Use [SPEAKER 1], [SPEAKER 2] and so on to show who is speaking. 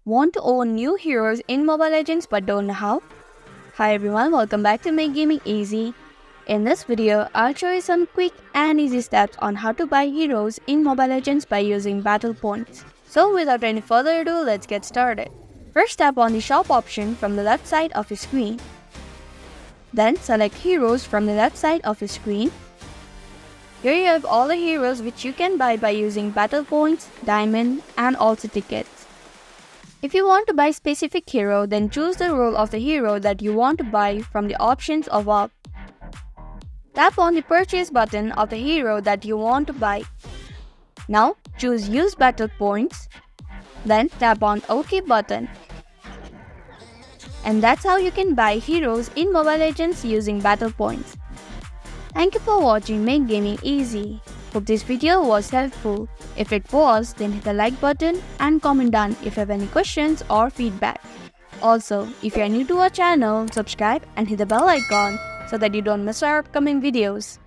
[SPEAKER 1] Want to own new heroes in Mobile Legends but don't know how? Hi everyone, welcome back to Make Gaming Easy. In this video, I'll show you some quick and easy steps on how to buy heroes in Mobile Legends by using battle points. So without any further ado, let's get started. First, tap on the shop option from the left side of your screen. Then select heroes from the left side of your screen. Here you have all the heroes which you can buy by using battle points, diamond and also tickets. If you want to buy a specific hero, then choose the role of the hero that you want to buy from the options above. Tap on the purchase button of the hero that you want to buy. Now choose use battle points. Then tap on OK button. And that's how you can buy heroes in Mobile Legends using battle points. Thank you for watching Make Gaming Easy. Hope this video was helpful. If it was, then hit the like button and comment down if you have any questions or feedback. Also, if you are new to our channel, subscribe and hit the bell icon so that you don't miss our upcoming videos.